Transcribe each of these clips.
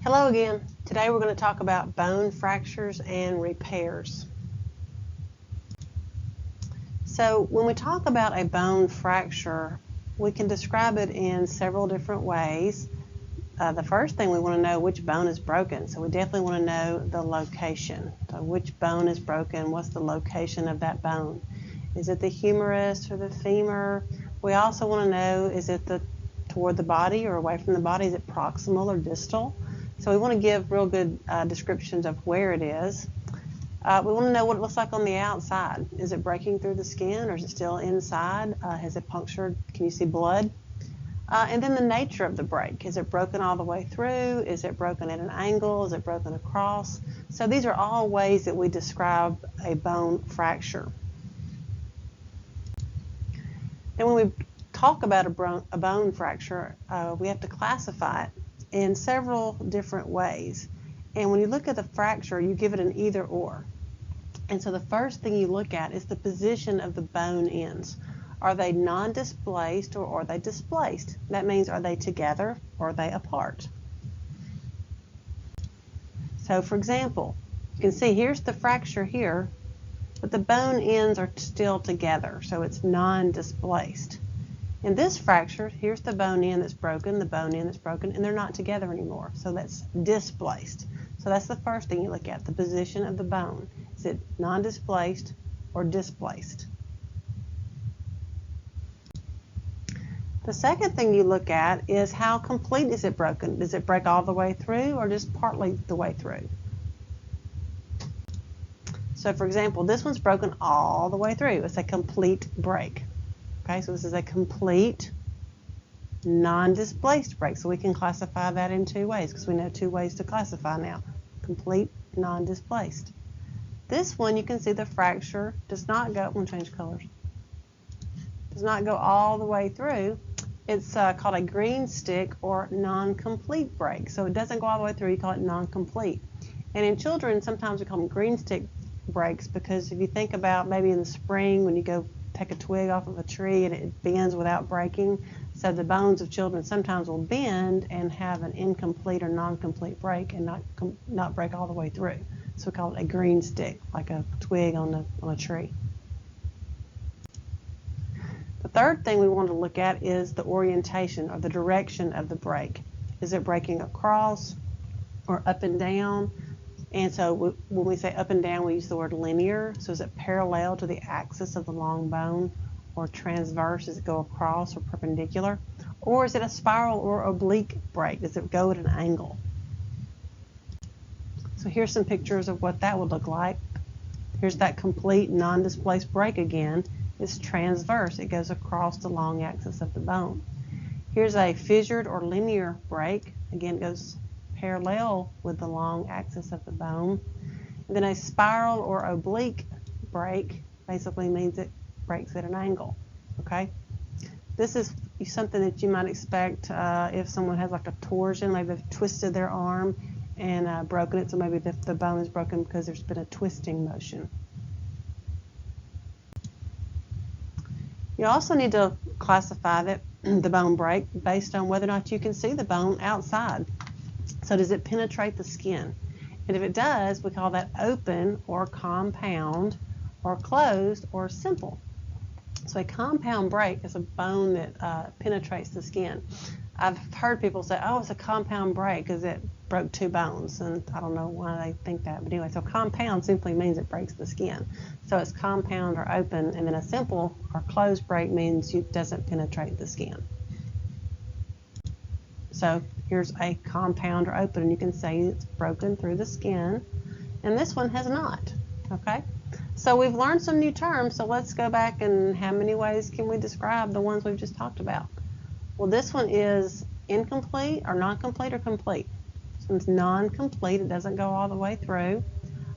Hello again. Today we're going to talk about bone fractures and repairs. So when we talk about a bone fracture, we can describe it in several different ways. The first thing we want to know which bone is broken. So we definitely want to know the location. So which bone is broken? What's the location of that bone? Is it the humerus or the femur? We also want to know, is it toward the body or away from the body? Is it proximal or distal? So we want to give real good descriptions of where it is. We want to know what it looks like on the outside. Is it breaking through the skin or is it still inside? Has it punctured? Can you see blood? And then the nature of the break. Is it broken all the way through? Is it broken at an angle? Is it broken across? So these are all ways that we describe a bone fracture. And when we talk about a bone fracture, we have to classify it in several different ways. And when you look at the fracture, you give it an either or. And so the first thing you look at is the position of the bone ends. Are they non-displaced or are they displaced? That means, are they together or are they apart? So for example, you can see here's the fracture here, but the bone ends are still together, so it's non-displaced. In this fracture, here's the bone end that's broken, the bone end that's broken, and they're not together anymore, so that's displaced. So that's the first thing you look at, the position of the bone. Is it non-displaced or displaced? The second thing you look at is how complete is it broken? Does it break all the way through or just partly the way through? So for example, this one's broken all the way through. It's a complete break. Okay, so this is a complete non-displaced break. So we can classify that in two ways because we know two ways to classify now. Complete, non-displaced. This one, you can see the fracture does not go, I'm going to change colors, does not go all the way through. It's called a green stick or non-complete break. So it doesn't go all the way through, you call it non-complete. And in children, sometimes we call them green stick breaks because if you think about maybe in the spring when you go take a twig off of a tree and it bends without breaking, so the bones of children sometimes will bend and have an incomplete or non-complete break and not break all the way through. So we call it a green stick, like a twig on a tree. The third thing we want to look at is the orientation or the direction of the break. Is it breaking across or up and down? And so when we say up and down, we use the word linear. So is it parallel to the axis of the long bone or transverse? Does it go across or perpendicular? Or is it a spiral or oblique break? Does it go at an angle? So here's some pictures of what that would look like. Here's that complete non-displaced break again. It's transverse. It goes across the long axis of the bone. Here's a fissured or linear break. Again, it goes parallel with the long axis of the bone. And then a spiral or oblique break basically means it breaks at an angle. Okay? This is something that you might expect if someone has like a torsion, maybe they've twisted their arm and broken it, so maybe the bone is broken because there's been a twisting motion. You also need to classify the bone break based on whether or not you can see the bone outside. So does it penetrate the skin? And if it does, we call that open or compound or closed or simple. So a compound break is a bone that penetrates the skin. I've heard people say, oh, it's a compound break because it broke two bones, and I don't know why they think that, but anyway, so compound simply means it breaks the skin. So it's compound or open, and then a simple or closed break means it doesn't penetrate the skin. So here's a compound or open, and you can say it's broken through the skin, and this one has not, okay? So we've learned some new terms, so let's go back and how many ways can we describe the ones we've just talked about? Well, this one is incomplete or non-complete or complete. This one's non-complete, it doesn't go all the way through.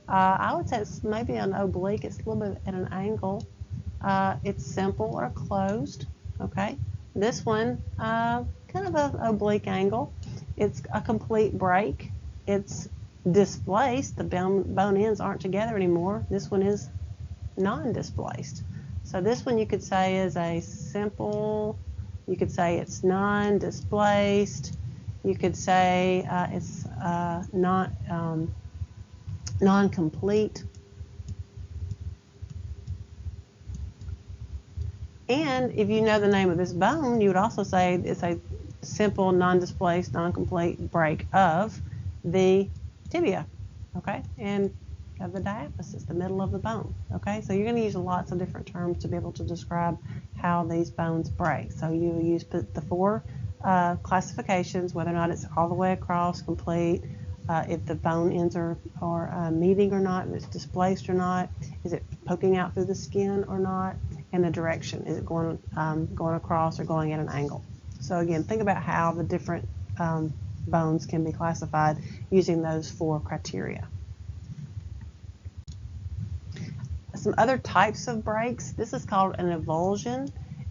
I would say it's maybe an oblique, it's a little bit at an angle. It's simple or closed, okay? This one, kind of an oblique angle. It's a complete break. It's displaced. The bone ends aren't together anymore. This one is non-displaced. So this one you could say is a simple, you could say it's non-displaced, You could say it's not non-complete. And if you know the name of this bone, you would also say it's a simple, non-displaced, non-complete break of the tibia, okay, and of the diaphysis, the middle of the bone, okay. So you're going to use lots of different terms to be able to describe how these bones break. So you use the four classifications, whether or not it's all the way across, complete, if the bone ends are meeting or not, if it's displaced or not, is it poking out through the skin or not, and the direction, is it going across or going at an angle. So again, think about how the different bones can be classified using those four criteria. Some other types of breaks, this is called an avulsion.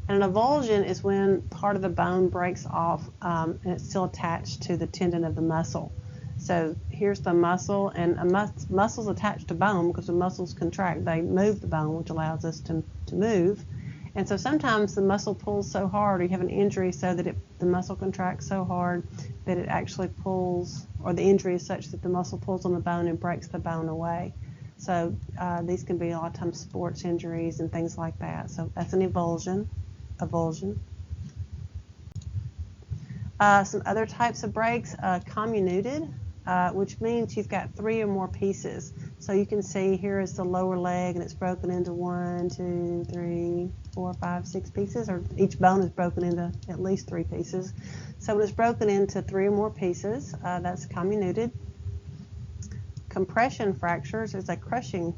And an avulsion is when part of the bone breaks off and it's still attached to the tendon of the muscle. So here's the muscle, and muscle's attached to bone because the muscles contract. They move the bone, which allows us to move. And so sometimes the muscle pulls so hard, or you have an injury so that the muscle contracts so hard that it actually pulls, or the injury is such that the muscle pulls on the bone and breaks the bone away. So these can be a lot of times sports injuries and things like that. So that's an avulsion. Some other types of breaks, comminuted, which means you've got 3 or more pieces. So you can see here is the lower leg, and it's broken into 1, 2, 3, 4, 5, 6 pieces, or each bone is broken into at least 3 pieces. So when it's broken into 3 or more pieces, that's comminuted. Compression fractures is a crushing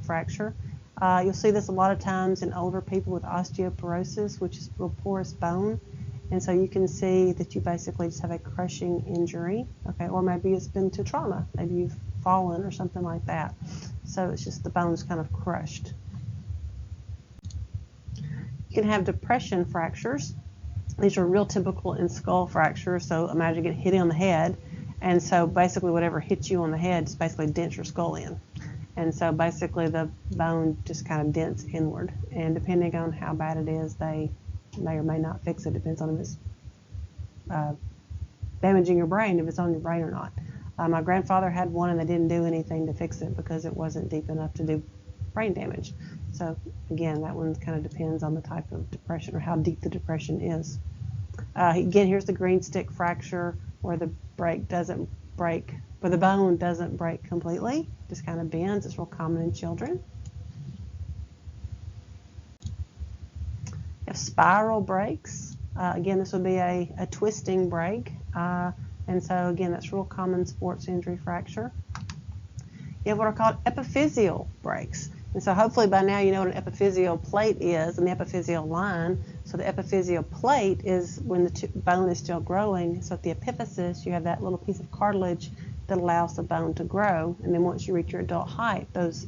fracture. You'll see this a lot of times in older people with osteoporosis, which is real porous bone. And so you can see that you basically just have a crushing injury, okay, or maybe it's been to trauma. Maybe you've fallen or something like that. So it's just the bone's kind of crushed. You can have depression fractures. These are real typical in skull fractures. So imagine getting hit on the head. And so basically whatever hits you on the head just basically dents your skull in. And so basically the bone just kind of dents inward. And depending on how bad it is, they may or may not fix it. Depends on if it's damaging your brain, if it's on your brain or not. My grandfather had one and they didn't do anything to fix it because it wasn't deep enough to do brain damage. So again, that one kind of depends on the type of depression or how deep the depression is. Again, here's the green stick fracture where the bone doesn't break completely, just kind of bends. It's real common in children. You have spiral breaks. Again, this would be a twisting break. And so again, that's real common sports injury fracture. You have what are called epiphyseal breaks. And so hopefully by now you know what an epiphyseal plate is and the epiphyseal line. So the epiphyseal plate is when the bone is still growing. So at the epiphysis, you have that little piece of cartilage that allows the bone to grow. And then once you reach your adult height, those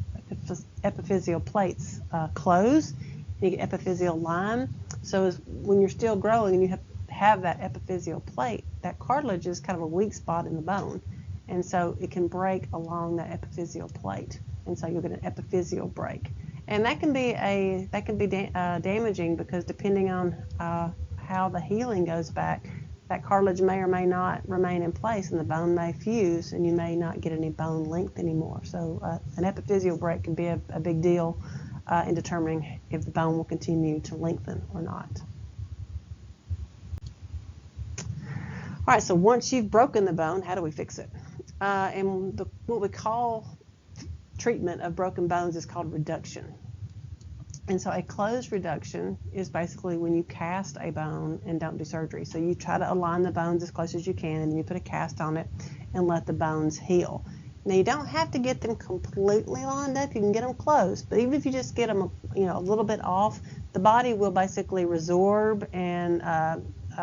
epiphyseal plates close. You get epiphyseal line. So when you're still growing and you have that epiphyseal plate, that cartilage is kind of a weak spot in the bone. And so it can break along that epiphyseal plate. And so you'll get an epiphyseal break. And that can be damaging because depending on how the healing goes back, that cartilage may or may not remain in place and the bone may fuse and you may not get any bone length anymore. So an epiphyseal break can be a big deal in determining if the bone will continue to lengthen or not. All right, so once you've broken the bone, how do we fix it? And what we call treatment of broken bones is called reduction. And so a closed reduction is basically when you cast a bone and don't do surgery. So you try to align the bones as close as you can and then you put a cast on it and let the bones heal. Now you don't have to get them completely lined up, you can get them close, but even if you just get them a little bit off, the body will basically resorb and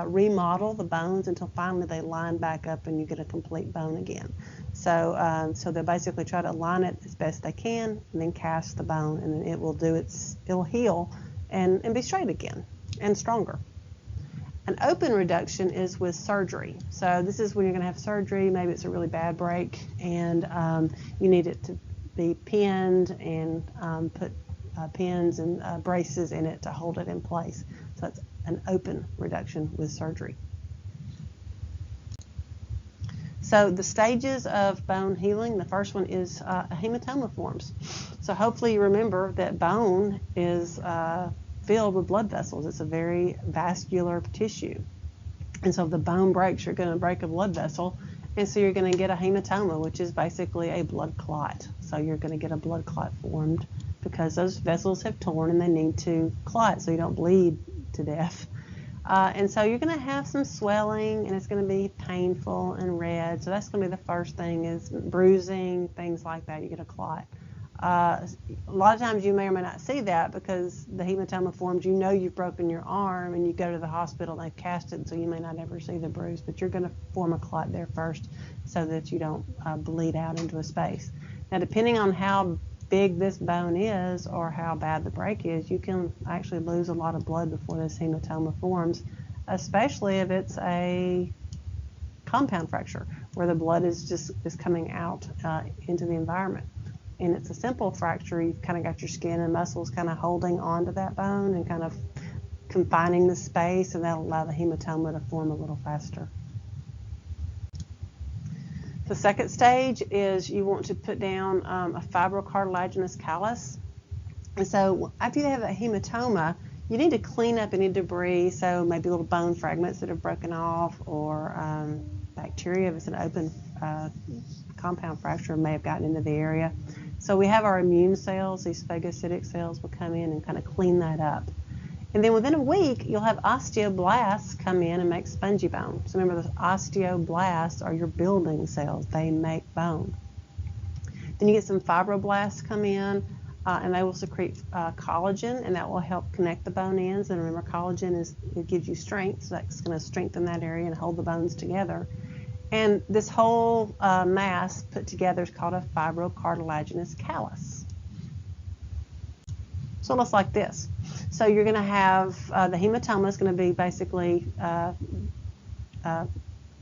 remodel the bones until finally they line back up and you get a complete bone again. So they'll basically try to align it as best they can and then cast the bone and then it will heal and be straight again and stronger. An open reduction is with surgery. So this is when you're going to have surgery, maybe it's a really bad break and you need it to be pinned and put pins and braces in it to hold it in place. So that's an open reduction with surgery. So the stages of bone healing, the first one is a hematoma forms. So hopefully you remember that bone is filled with blood vessels. It's a very vascular tissue. And so if the bone breaks, you're going to break a blood vessel. And so you're going to get a hematoma, which is basically a blood clot. So you're going to get a blood clot formed because those vessels have torn and they need to clot so you don't bleed to death. And so you're going to have some swelling, and it's going to be painful and red. So that's going to be the first thing, is bruising, things like that. You get a clot. A lot of times you may or may not see that because the hematoma forms, you know you've broken your arm and you go to the hospital and they've cast it, so you may not ever see the bruise, but you're going to form a clot there first so that you don't bleed out into a space. Now, depending on how big this bone is or how bad the break is, you can actually lose a lot of blood before this hematoma forms, especially if it's a compound fracture where the blood is coming out into the environment. And it's a simple fracture. You've kind of got your skin and muscles kind of holding onto that bone and kind of confining the space, and that'll allow the hematoma to form a little faster. The second stage is you want to put down a fibrocartilaginous callus. And so after you have a hematoma, you need to clean up any debris, so maybe little bone fragments that have broken off, or bacteria if it's an open compound fracture may have gotten into the area. So we have our immune cells, these phagocytic cells will come in and kind of clean that up. And then within a week, you'll have osteoblasts come in and make spongy bone. So remember, the osteoblasts are your building cells. They make bone. Then you get some fibroblasts come in, and they will secrete collagen, and that will help connect the bone ends. And remember, collagen it gives you strength, so that's going to strengthen that area and hold the bones together. And this whole mass put together is called a fibrocartilaginous callus. So it looks like this. So you're going to have the hematoma is going to be basically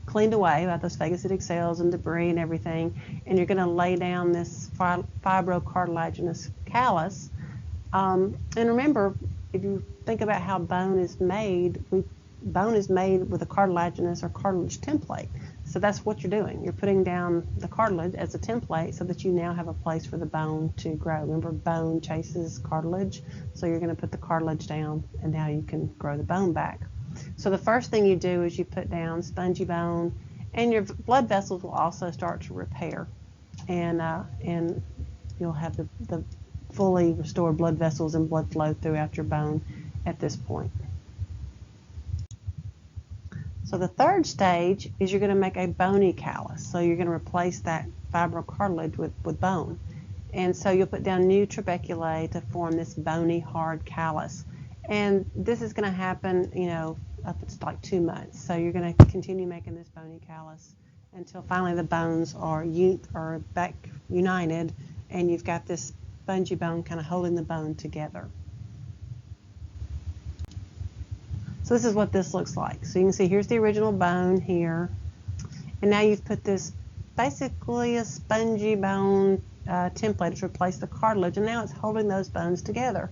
cleaned away by those phagocytic cells and debris and everything, and you're going to lay down this fibrocartilaginous callus. And remember, if you think about how bone is made, bone is made with a cartilaginous or cartilage template. So that's what you're doing. You're putting down the cartilage as a template so that you now have a place for the bone to grow. Remember, bone chases cartilage, so you're going to put the cartilage down, and now you can grow the bone back. So the first thing you do is you put down spongy bone, and your blood vessels will also start to repair, and you'll have the fully restored blood vessels and blood flow throughout your bone at this point. So the third stage is you're going to make a bony callus. So you're going to replace that fibrocartilage with bone. And so you'll put down new trabeculae to form this bony hard callus. And this is going to happen, up to like 2 months. So you're going to continue making this bony callus until finally the bones are back united, and you've got this spongy bone kind of holding the bone together. So this is what this looks like. So you can see here's the original bone here, and now you've put this basically a spongy bone template to replace the cartilage, and now it's holding those bones together.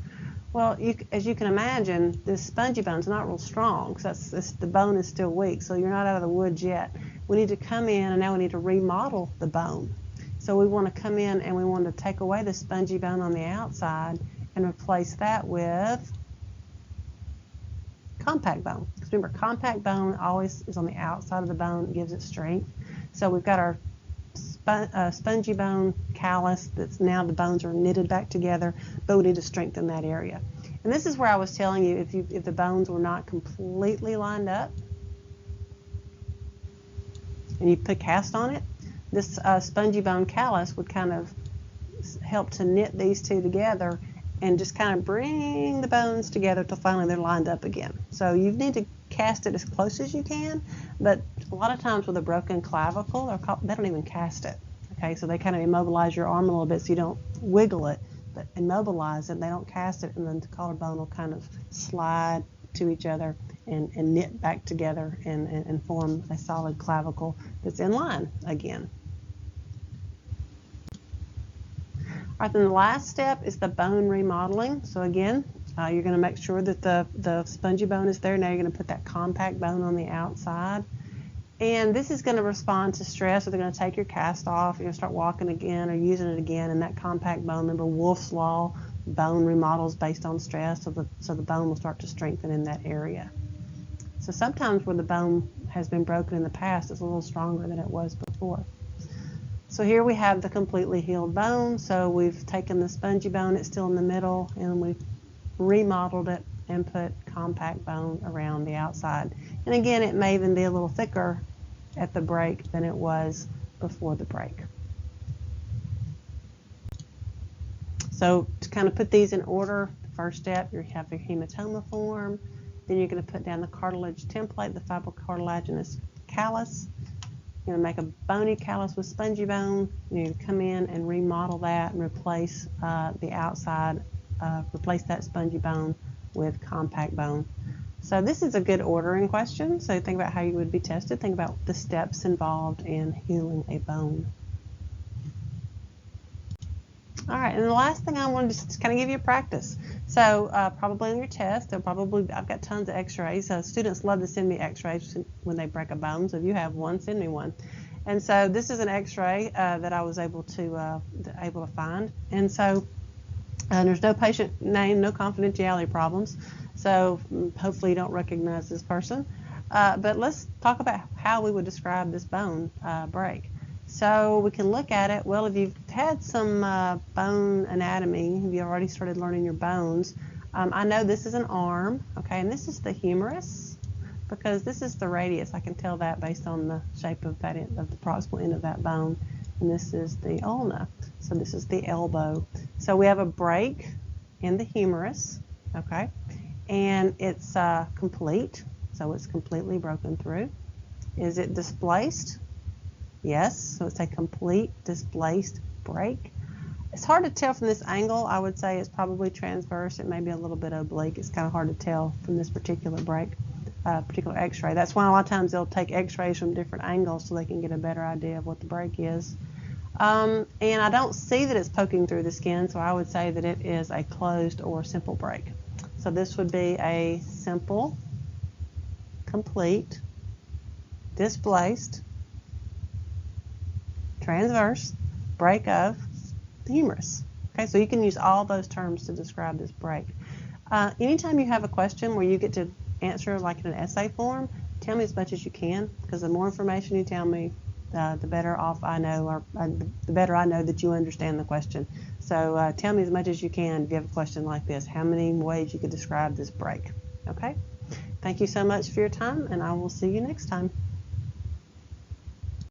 Well, as you can imagine, this spongy bone is not real strong, because the bone is still weak, so you're not out of the woods yet. We need to come in, and now we need to remodel the bone. So we want to come in and we want to take away the spongy bone on the outside and replace that with compact bone. Because remember, compact bone always is on the outside of the bone, it gives it strength. So we've got our spongy bone callus that's now the bones are knitted back together, but we need to strengthen that area. And this is where I was telling you, if the bones were not completely lined up and you put cast on it, this spongy bone callus would kind of help to knit these two together and just kind of bring the bones together till finally they're lined up again. So you need to cast it as close as you can, but a lot of times with a broken clavicle, they don't even cast it. Okay, so they kind of immobilize your arm a little bit so you don't wiggle it, but immobilize it. They don't cast it, and then the collarbone will kind of slide to each other and knit back together and form a solid clavicle that's in line again. All right, then the last step is the bone remodeling. So again, you're going to make sure that the spongy bone is there. Now you're going to put that compact bone on the outside. And this is going to respond to stress, so they're going to take your cast off, you're going to start walking again or using it again, and that compact bone, remember Wolff's Law, bone remodels based on stress, so the bone will start to strengthen in that area. So sometimes where the bone has been broken in the past, it's a little stronger than it was before. So here we have the completely healed bone. So we've taken the spongy bone, it's still in the middle, and we've remodeled it and put compact bone around the outside. And again, it may even be a little thicker at the break than it was before the break. So to kind of put these in order, the first step, you have your hematoma form. Then you're going to put down the cartilage template, the fibrocartilaginous callus. You're going to make a bony callus with spongy bone. You're going to come in and remodel that and replace the outside, replace that spongy bone with compact bone. So this is a good ordering question. So think about how you would be tested. Think about the steps involved in healing a bone. All right, and the last thing I wanted to just kind of give you a practice. So probably on your test, I've got tons of x-rays. So students love to send me x-rays when they break a bone. So if you have one, send me one. And so this is an x-ray that I was able to find. And so there's no patient name, no confidentiality problems. So hopefully you don't recognize this person. But let's talk about how we would describe this bone break. So we can look at it. Well, if you've had some bone anatomy, if you already started learning your bones, I know this is an arm, okay, and this is the humerus because this is the radius. I can tell that based on the shape of that of the proximal end of that bone, and this is the ulna. So this is the elbow. So we have a break in the humerus, okay, and it's complete. So it's completely broken through. Is it displaced? Yes, so it's a complete displaced break. It's hard to tell from this angle. I would say it's probably transverse. It may be a little bit oblique. It's kind of hard to tell from this particular break, particular x-ray. That's why a lot of times they'll take x-rays from different angles so they can get a better idea of what the break is. And I don't see that it's poking through the skin, so I would say that it is a closed or simple break. So this would be a simple, complete, displaced, transverse break of the humerus. Okay, so you can use all those terms to describe this break. Anytime you have a question where you get to answer like in an essay form, tell me as much as you can, because the more information you tell me, the better off I know, or the better I know that you understand the question. So tell me as much as you can if you have a question like this. How many ways you could describe this break? Okay? Thank you so much for your time, and I will see you next time.